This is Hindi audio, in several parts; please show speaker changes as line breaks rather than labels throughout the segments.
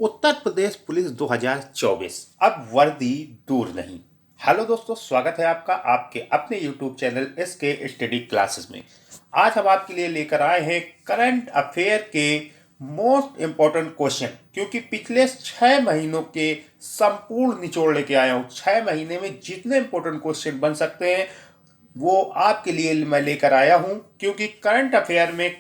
उत्तर प्रदेश पुलिस 2024 अब वर्दी दूर नहीं। हेलो दोस्तों, स्वागत है आपका आपके अपने YouTube channel SK study classes में। आज हम आपके लिए लेकर आए हैं करंट अफेयर के मोस्ट इम्पोर्टेंट क्वेश्चन, क्योंकि पिछले 6 महीनों के संपूर्ण निचोड़ लेके आया हूँ। 6 महीने में जितने इम्पोर्टेंट क्वेश्चन बन सकते हैं वो आपके लिए मैं लेकर आया हूँ, क्योंकि करंट अफेयर में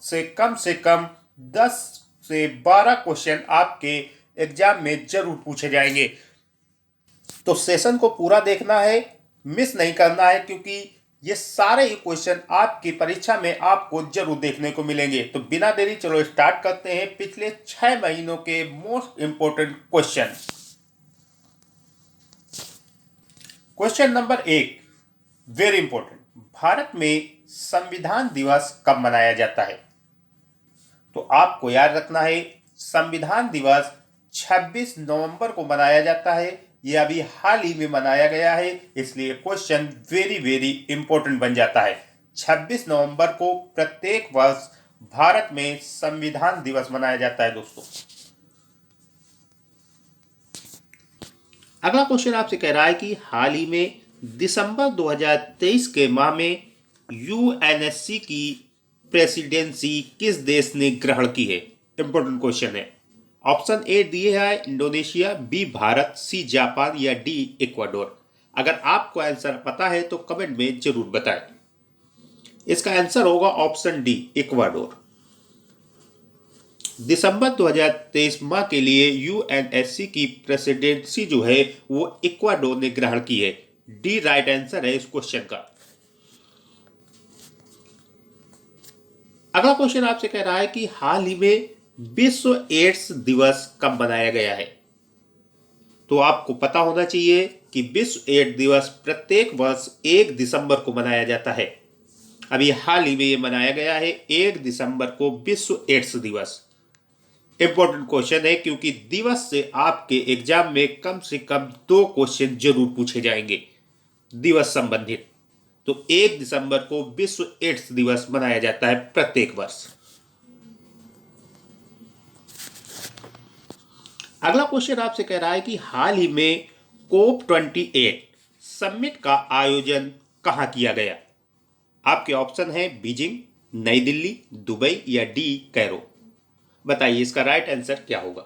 से कम 10 से 12 क्वेश्चन आपके एग्जाम में जरूर पूछे जाएंगे। तो सेशन को पूरा देखना है, मिस नहीं करना है, क्योंकि ये सारे ही क्वेश्चन आपकी परीक्षा में आपको जरूर देखने को मिलेंगे। तो बिना देरी चलो स्टार्ट करते हैं पिछले 6 महीनों के most important question. Question number 1, very important. Bharat में संविधान दिवस कब मनाया जाता है? तो आपको याद रखना है, संविधान दिवस 26 नवंबर को मनाया जाता है। यह अभी हाल ही में मनाया गया है, इसलिए क्वेश्चन वेरी वेरी इंपॉर्टेंट बन जाता है। 26 नवंबर को प्रत्येक वर्ष भारत में संविधान दिवस मनाया जाता है दोस्तों। अगला क्वेश्चन आपसे कह रहा है कि हाल ही में दिसंबर 2023 के माह में यूएनएससी की प्रेसिडेंसी किस देश ने ग्रहण की है? इंपॉर्टेंट क्वेश्चन है। ऑप्शन ए दिए है Indonesia, B Bharat, C Japan या डी इक्वाडोर। अगर आपको आंसर पता है तो कमेंट में जरूर बताएं। इसका आंसर होगा ऑप्शन डी, इक्वाडोर। दिसंबर 2023 माह के लिए यूएनएससी की प्रेसिडेंसी जो है वो इक्वाडोर ने ग्रहण की है। डी राइट आंसर है इस क्वेश्चन का। अगला क्वेश्चन आपसे कह रहा है कि हाल ही में विश्व एड्स दिवस कब मनाया गया है? तो आपको पता होना चाहिए कि विश्व एड्स दिवस प्रत्येक वर्ष 1 दिसंबर को मनाया जाता है। अभी हाल ही में ये मनाया गया है 1 दिसंबर को विश्व एड्स दिवस। इंपॉर्टेंट क्वेश्चन है, क्योंकि दिवस से आपके एग्जाम में कम से कम 2 क्वेश्चन जरूर पूछे जाएंगे दिवस संबंधित। तो 1 दिसंबर को विश्व एड्स दिवस मनाया जाता है प्रत्येक वर्ष। अगला क्वेश्चन आपसे कह रहा है कि हाल ही में COP28 समिट का आयोजन कहां किया गया? आपके ऑप्शन है बीजिंग, नई दिल्ली, दुबई या डी कैरो। बताइए इसका राइट आंसर क्या होगा?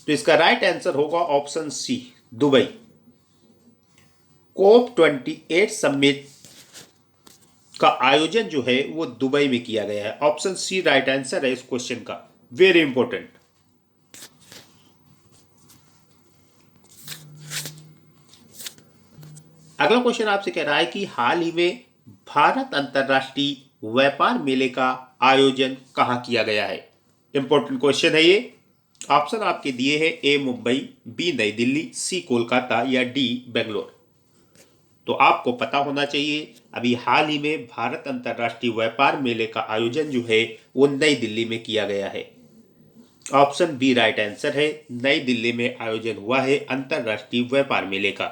तो इसका राइट आंसर होगा option C, Dubai. COP28 summit का आयोजन जो है वो दुबई में किया गया है। ऑप्शन सी राइट आंसर है इस क्वेश्चन का। Very important. अगला क्वेश्चन आपसे कह रहा है कि हाल ही में भारत अंतर्राष्ट्रीय व्यापार मेले का आयोजन कहां किया गया है? इंपॉर्टेंट क्वेश्चन है ये। ऑप्शन आपके दिए हैं ए मुंबई, बी नई दिल्ली, सी कोलकाता या डी बेंगलोर। तो आपको पता होना चाहिए, अभी हाल ही में भारत अंतर्राष्ट्रीय व्यापार मेले का आयोजन जो है वो नई दिल्ली में किया गया है। ऑप्शन बी राइट आंसर है, नई दिल्ली में आयोजन हुआ है अंतर्राष्ट्रीय व्यापार मेले का।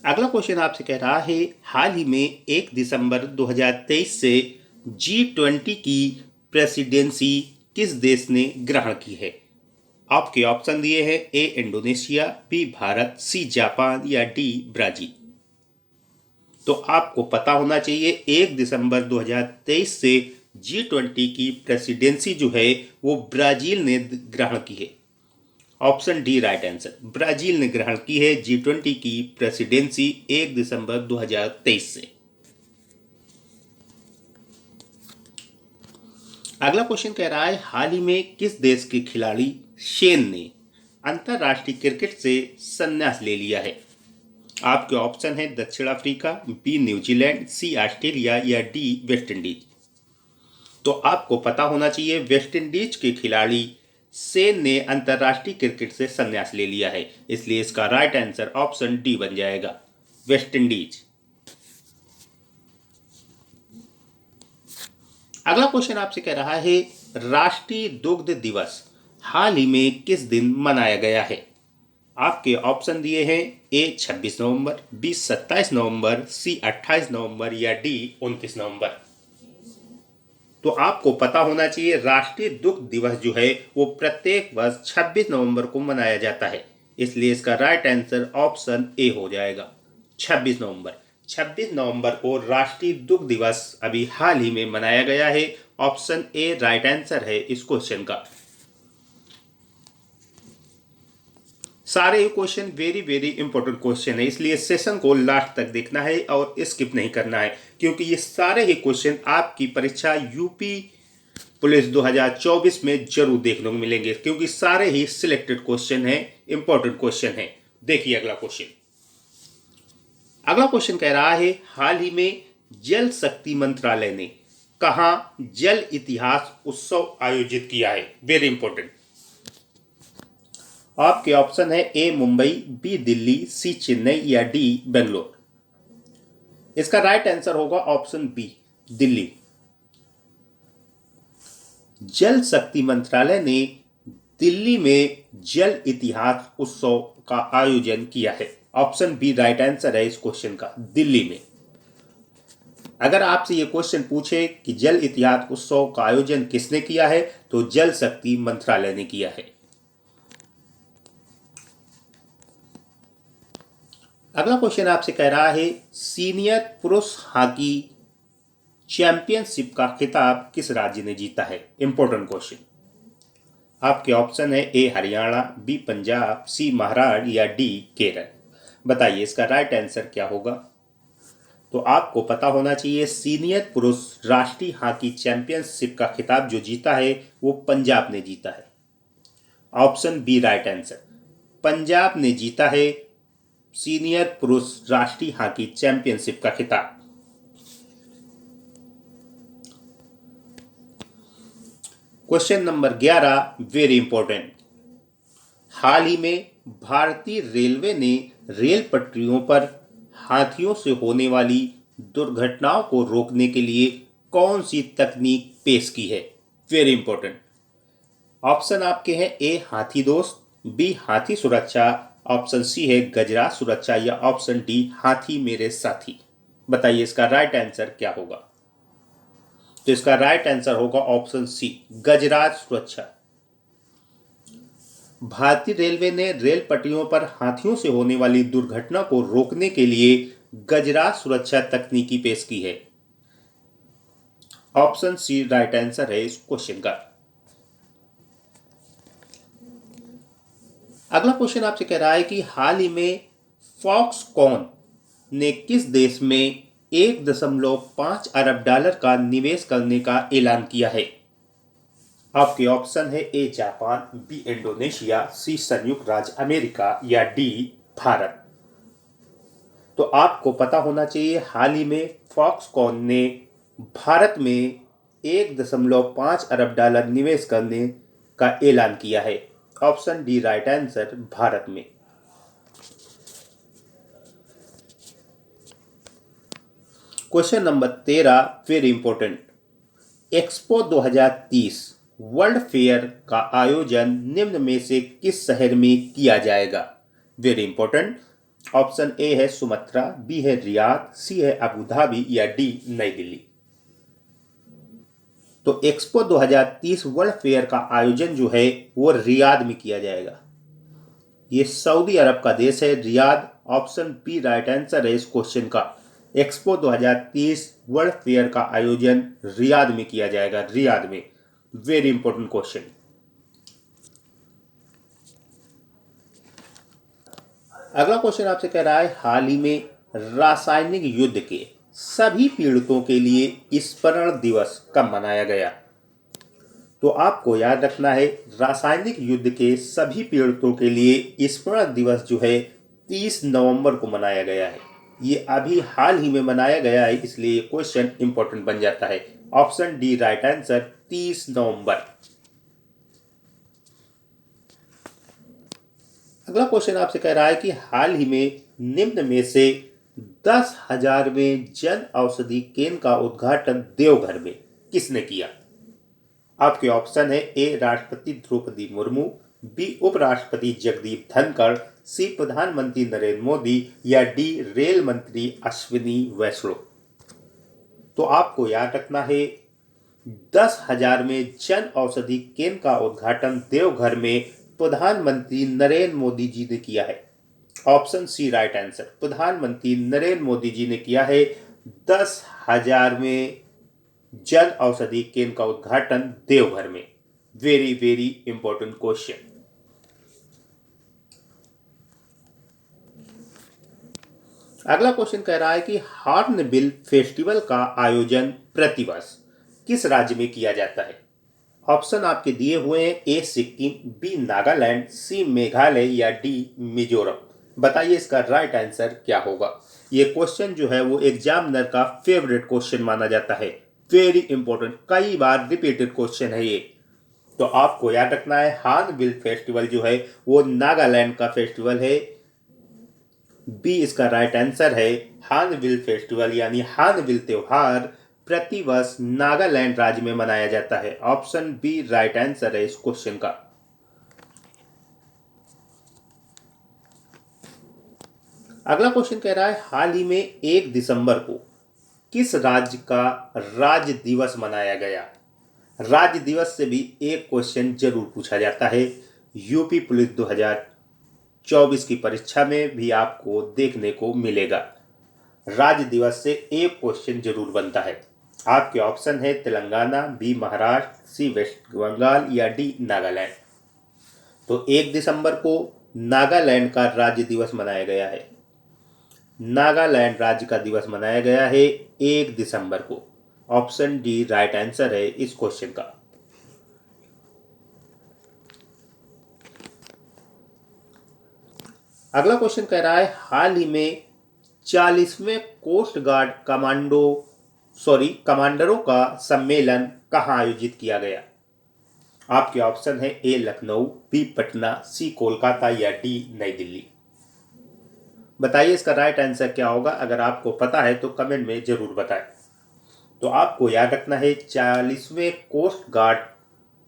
अगला क्वेश्चन आपसे कह रहा है हाल ही में 1 दिसंबर 2023 से G20 की प्रेसिडेंसी किस देश ने ग्रहण की है? आपके ऑप्शन दिए हैं A Indonesia, B Bharat, C Japan या डी ब्राजील। तो आपको पता होना चाहिए 1 दिसंबर 2023 से G20 की प्रेसिडेंसी जो है वो ब्राजील ने ग्रहण की है। Option D right answer, Brazil ने ग्रहण की है G20 की प्रेसिडेंसी 1 दिसंबर 2023 से। अगला क्वेश्चन कह रहा है हाल ही में किस देश के खिलाड़ी शेन ने अंतरराष्ट्रीय क्रिकेट से संन्यास ले लिया है? आपके ऑप्शन है दक्षिण अफ्रीका, बी न्यूजीलैंड, सी ऑस्ट्रेलिया या डी वेस्ट इंडीज। तो आपको पता होना चाहिए वेस्ट इंडीज के खिलाड़ी सेन ने अंतरराष्ट्रीय क्रिकेट से संन्यास ले लिया है, इसलिए इसका राइट आंसर ऑप्शन डी बन जाएगा, वेस्ट इंडीज। अगला क्वेश्चन आपसे कह रहा है राष्ट्रीय दुग्ध दिवस हाल ही में किस दिन मनाया गया है? आपके ऑप्शन दिए हैं ए 26 नवंबर, बी 27 नवंबर, सी 28 नवंबर या डी 29 नवंबर। तो आपको पता होना चाहिए राष्ट्रीय दुग्ध दिवस जो है वो प्रत्येक वर्ष 26 नवंबर को मनाया जाता है, इसलिए इसका राइट आंसर ऑप्शन ए हो जाएगा 26 नवंबर। 26 नवंबर को राष्ट्रीय दुग्ध दिवस अभी हाल ही में मनाया गया है। ऑप्शन ए राइट आंसर है इस क्वेश्चन का। सारे ही question very very important question है, इसलिए सेशन को लास्ट तक देखना है और स्किप नहीं करना है, क्योंकि ये सारे ही क्वेश्चन आपकी परीक्षा यूपी पुलिस 2024 में जरूर देखने को मिलेंगे, क्योंकि सारे ही सिलेक्टेड क्वेश्चन हैं, इंपॉर्टेंट क्वेश्चन हैं। देखिए अगला क्वेश्चन। अगला क्वेश्चन कह रहा है हाल ही में जल शक्ति मंत्रालय ने कहां जल इतिहास उत्सव आयोजित किया है? Very important. आपके ऑप्शन है ए मुंबई, बी दिल्ली, सी चेन्नई या डी बेंगलोर। इसका राइट आंसर होगा ऑप्शन बी दिल्ली। जल शक्ति मंत्रालय ने दिल्ली में जल इतिहास उत्सव का आयोजन किया है। ऑप्शन बी राइट आंसर है इस क्वेश्चन का, दिल्ली में। अगर आपसे ये क्वेश्चन पूछे कि जल इतिहास उत्सव का आयोजन किसने किया है, तो जल शक्ति मंत्रालय ने किया है। अगला क्वेश्चन आपसे कह रहा है सीनियर पुरुष हॉकी चैंपियनशिप का खिताब किस राज्य ने जीता है? Important question. आपके ऑप्शन है ए हरियाणा, बी पंजाब, सी महाराष्ट्र या डी केरल। बताइए इसका राइट आंसर क्या होगा? तो आपको पता होना चाहिए सीनियर पुरुष राष्ट्रीय हॉकी चैंपियनशिप का खिताब जो जीता है वो पंजाब ने जीता है। Option B right answer, Punjab ने जीता है सीनियर पुरुष राष्ट्रीय हॉकी चैंपियनशिप का खिताब। Question number 11 very important. हाल ही में भारतीय रेलवे ने रेल पटरियों पर हाथियों से होने वाली दुर्घटनाओं को रोकने के लिए कौन सी तकनीक पेश की है? Very important. ऑप्शन आपके हैं ए हाथी दोस्त, बी हाथी सुरक्षा, ऑप्शन सी है गजराज सुरक्षा या ऑप्शन डी हाथी मेरे साथी। बताइए इसका राइट आंसर क्या होगा? तो इसका राइट आंसर होगा ऑप्शन सी गजराज सुरक्षा। भारतीय रेलवे ने रेल पटरियों पर हाथियों से होने वाली दुर्घटना को रोकने के लिए गजराज सुरक्षा तकनीकी पेश की है। ऑप्शन सी राइट आंसर है इस क्वेश्चन का। अगला क्वेश्चन आपसे कह रहा है कि हाल ही में फॉक्सकॉन ने किस देश में 1.5 अरब डॉलर का निवेश करने का ऐलान किया है? आपके ऑप्शन है ए जापान, बी इंडोनेशिया, सी संयुक्त राज्य अमेरिका या डी भारत। तो आपको पता होना चाहिए हाल ही में फॉक्सकॉन ने भारत में 1.5 अरब डॉलर निवेश करने का ऐलान किया है। Option D right answer Bharat में। Question number 13 very important. Expo 2030 world fair का आयोजन निम्न में से किस शहर में किया जाएगा? Very important. ऑप्शन ए है सुमत्रा, बी है रियाद, सी है अबू धाबी या डी नई दिल्ली। तो एक्सपो 2030 वर्ल्ड फेयर का आयोजन जो है वो रियाद में किया जाएगा। ये सऊदी अरब का देश है Riyadh. Option B right answer है इस क्वेश्चन का। एक्सपो 2030 वर्ल्ड फेयर का आयोजन रियाद में किया जाएगा, रियाद में। Very important question. अगला क्वेश्चन आपसे कह रहा है हाल ही में रासायनिक युद्ध के सभी पीड़ितों के लिए स्मरण दिवस कब मनाया गया? तो आपको याद रखना है रासायनिक युद्ध के सभी पीड़ितों के लिए स्मरण दिवस जो है 30 नवंबर को मनाया गया है। ये अभी हाल ही में मनाया गया है, इसलिए क्वेश्चन इंपॉर्टेंट बन जाता है। ऑप्शन डी राइट आंसर 30 नवंबर। अगला क्वेश्चन आपसे कह रहा है कि हाल ही में निम्न में से 10,000वें जन औषधि केंद्र का उद्घाटन देवघर में किसने किया? आपके ऑप्शन है ए राष्ट्रपति द्रौपदी मुर्मू, बी उपराष्ट्रपति जगदीप धनखड़, सी प्रधानमंत्री नरेंद्र मोदी या डी रेल मंत्री अश्विनी वैष्णव। तो आपको याद रखना है 10,000 में जन औषधि केंद्र का उद्घाटन देवघर में प्रधानमंत्री नरेंद्र मोदी जी ने किया है। ऑप्शन सी राइट आंसर, प्रधानमंत्री नरेंद्र मोदी जी ने किया है 10,000 में जन औषधि केंद्र का उद्घाटन देवघर में। Very very important question. अगला क्वेश्चन कह रहा है कि हॉर्नबिल फेस्टिवल का आयोजन प्रतिवर्ष किस राज्य में किया जाता है। ऑप्शन आपके दिए हुए हैं, ए सिक्किम, बी नागालैंड, सी मेघालय या डी मिजोरम। बताइए इसका राइट आंसर क्या होगा। ये क्वेश्चन जो है वो एग्जामिनर का फेवरेट क्वेश्चन माना जाता है। वेरी इंपॉर्टेंट, कई बार रिपीटेड क्वेश्चन है ये। तो आपको याद रखना है हॉर्नबिल फेस्टिवल जो है वो नागालैंड का फेस्टिवल है। बी इसका राइट आंसर है। हॉर्नबिल फेस्टिवल यानी हॉर्नबिल त्योहार प्रतिवर्ष नागालैंड राज्य में मनाया जाता है। ऑप्शन बी राइट आंसर है इस क्वेश्चन का। अगला क्वेश्चन कह रहा है हाल ही में 1 दिसंबर को किस राज्य का राज्य दिवस मनाया गया। राज्य दिवस से भी एक क्वेश्चन जरूर पूछा जाता है। यूपी पुलिस 2024 की परीक्षा में भी आपको देखने को मिलेगा। राज्य दिवस से एक क्वेश्चन जरूर बनता है। आपके ऑप्शन है तेलंगाना, बी महाराष्ट्र, सी वेस्ट बंगाल या डी नागालैंड। तो 1 दिसंबर को नागालैंड का राज्य दिवस मनाया गया है। नागालैंड राज्य का दिवस मनाया गया है 1 दिसंबर को। ऑप्शन डी राइट आंसर है इस क्वेश्चन का। अगला क्वेश्चन कह रहा है हाल ही में 40वें कोस्ट गार्ड कमांडरों का सम्मेलन कहां आयोजित किया गया। आपके ऑप्शन है ए लखनऊ, बी पटना, सी कोलकाता या डी नई दिल्ली। बताइए इसका राइट आंसर क्या होगा। अगर आपको पता है तो कमेंट में जरूर बताएं। तो आपको याद रखना है 40वें कोस्ट गार्ड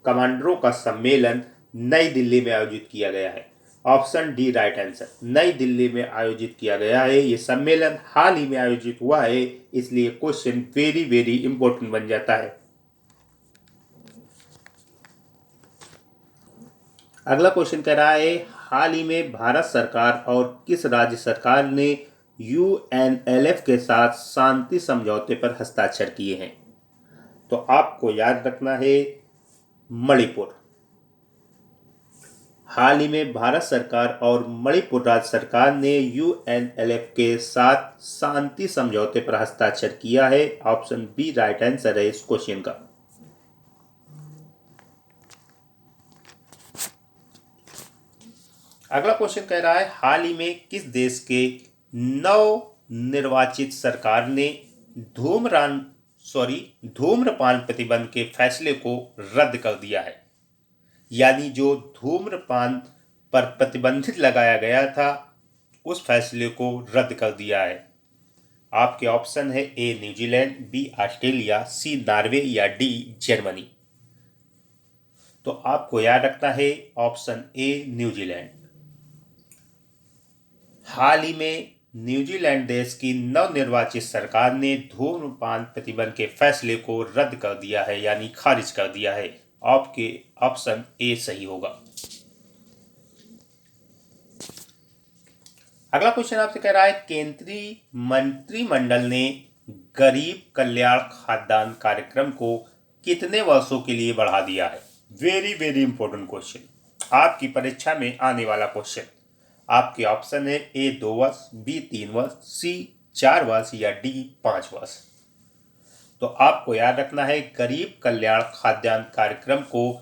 कमांडरों का सम्मेलन नई दिल्ली में आयोजित किया गया है। ऑप्शन डी राइट आंसर, नई दिल्ली में आयोजित किया गया है। ये सम्मेलन हाल ही में आयोजित हुआ है, इसलिए क्वेश्चन वेरी वेरी इंपॉर्टेंट बन जाता है। अगला क्वेश्चन कह रहा है हाल ही में भारत सरकार और किस राज्य सरकार ने यूएनएलएफ के साथ शांति समझौते पर हस्ताक्षर किए हैं। तो आपको याद रखना है मणिपुर। हाल ही में भारत सरकार और मणिपुर राज्य सरकार ने यूएनएलएफ के साथ शांति समझौते पर हस्ताक्षर किया है। ऑप्शन बी राइट आंसर है इस क्वेश्चन का। अगला क्वेश्चन कह रहा है हाल ही में किस देश के नव निर्वाचित सरकार ने धूम्रपान प्रतिबंध के फैसले को रद्द कर दिया है। यानी जो धूम्रपान पर प्रतिबंधित लगाया गया था उस फैसले को रद्द कर दिया है। आपके ऑप्शन है ए न्यूजीलैंड, बी ऑस्ट्रेलिया, सी नॉर्वे या डी जर्मनी। तो आपको याद रखना है ऑप्शन ए न्यूजीलैंड। हाल ही में न्यूजीलैंड देश की नवनिर्वाचित सरकार ने धूम्रपान प्रतिबंध के फैसले को रद्द कर दिया है, यानी खारिज कर दिया है। आपके ऑप्शन ए सही होगा। अगला क्वेश्चन आपसे कह रहा है केंद्रीय मंत्रिमंडल ने गरीब कल्याण खाद्यान्न कार्यक्रम को कितने वर्षों के लिए बढ़ा दिया है। वेरी वेरी इंपॉर्टेंट क्वेश्चन, आपकी परीक्षा में आने वाला क्वेश्चन। आपके ऑप्शन है ए 2 वर्ष, बी 3 वर्ष, सी 4 वर्ष या डी 5 वर्ष। तो आपको याद रखना है गरीब कल्याण खाद्यान्न कार्यक्रम को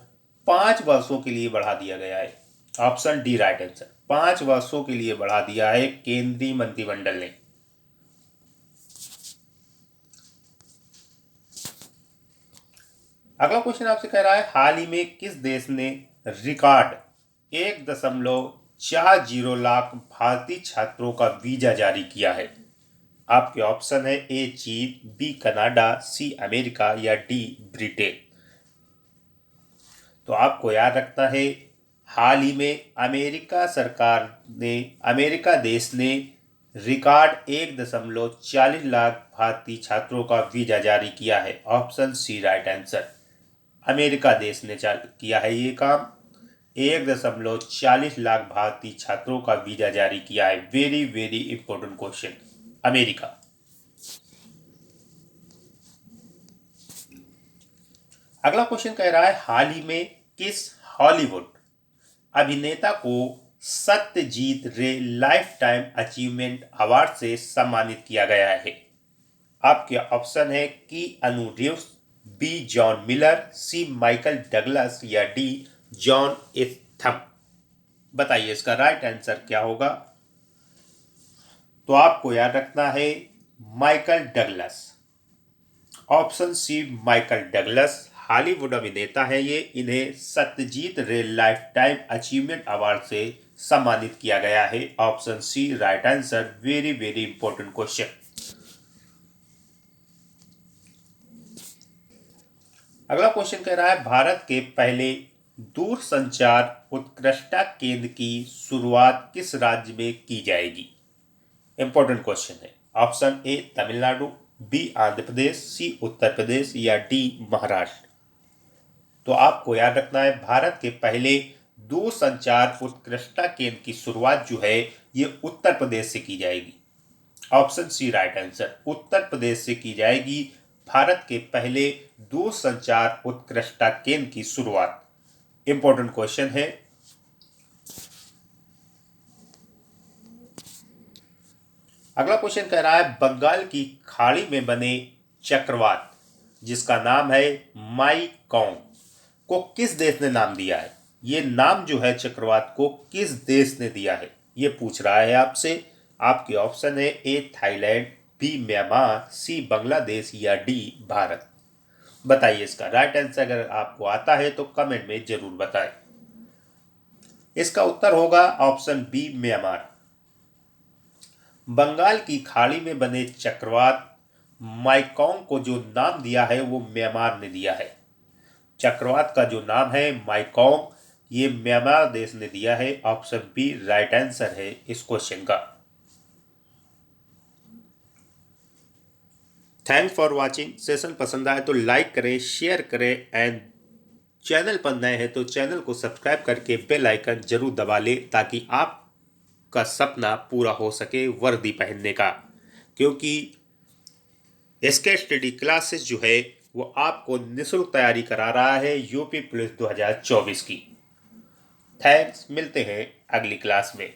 5 वर्षों के लिए बढ़ा दिया गया है। ऑप्शन डी राइट आंसर, 5 वर्षों के लिए बढ़ा दिया है केंद्रीय मंत्रिमंडल ने। अगला क्वेश्चन आपसे कह रहा है हाल ही में किस देश ने रिकॉर्ड 1.40 लाख भारतीय छात्रों का वीजा जारी किया है। आपके ऑप्शन है ए चीन, बी कनाडा, सी अमेरिका या डी ब्रिटेन। तो आपको याद रखना है हाल ही में अमेरिका देश ने रिकॉर्ड 1.40 लाख भारतीय छात्रों का वीजा जारी किया है। Option C right answer. America देश ने किया है ये काम। 1.40 लाख भारतीय छात्रों का वीजा जारी किया है। Very very important question. America. अगला क्वेश्चन कह रहा है हाल ही में किस हॉलीवुड अभिनेता को सत्यजीत रे लाइफ टाइम अचीवमेंट अवार्ड से सम्मानित किया गया है? आपके ऑप्शन है कि अनु रिव्स, बी जॉन मिलर, सी माइकल डगलस या डी जॉन इथम। बताइए इसका राइट आंसर क्या होगा? तो आपको याद रखना है Michael Douglas. Option C Michael Douglas Hollywood अभिनेता है ये। इन्हें सत्यजीत रे लाइफ टाइम अचीवमेंट अवार्ड से सम्मानित किया गया है। Option C right answer. Very very important question. अगला क्वेश्चन कह रहा है भारत के पहले दूरसंचार उत्कृष्टता केंद्र की शुरुआत किस राज्य में की जाएगी? इंपॉर्टेंट क्वेश्चन है। Option A Tamil Nadu, B Andhra Pradesh, C Uttar Pradesh या डी महाराष्ट्र। तो आपको याद रखना है भारत के पहले दूरसंचार उत्कृष्टता केंद्र की शुरुआत जो है ये उत्तर प्रदेश से की जाएगी। Option C right answer. Uttar Pradesh से की जाएगी भारत के पहले दूरसंचार उत्कृष्टता केंद्र की शुरुआत। इंपॉर्टेंट क्वेश्चन है। अगला क्वेश्चन कह रहा है बंगाल की खाड़ी में बने चक्रवात जिसका नाम है माईकॉन्ग को किस देश ने नाम दिया है? ये नाम जो है चक्रवात को किस देश ने दिया है ये पूछ रहा है आपसे। आपके ऑप्शन है ए थाईलैंड, बी म्यांमार, सी बांग्लादेश या डी भारत। बताइए इसका राइट आंसर अगर आपको आता है तो कमेंट में जरूर बताएं। इसका उत्तर होगा ऑप्शन बी म्यांमार। बंगाल की खाड़ी में बने चक्रवात माईकॉन्ग को जो नाम दिया है वो म्यांमार ने दिया है। चक्रवात का जो नाम है माईकॉन्ग ये म्यांमार देश ने दिया है। ऑप्शन बी राइट आंसर है इस क्वेश्चन का। Thanks for watching. सेशन पसंद आए तो लाइक करें, शेयर करें एंड चैनल पर नए हैं तो चैनल को सब्सक्राइब करके बेल आइकन जरूर दबा लें ताकि आपका सपना पूरा हो सके वर्दी पहनने का। क्योंकि एसके स्टडी क्लासेस जो है वो आपको निःशुल्क तैयारी करा रहा है यूपी पुलिस 2024 की। थैंक्स। मिलते हैं अगली क्लास में।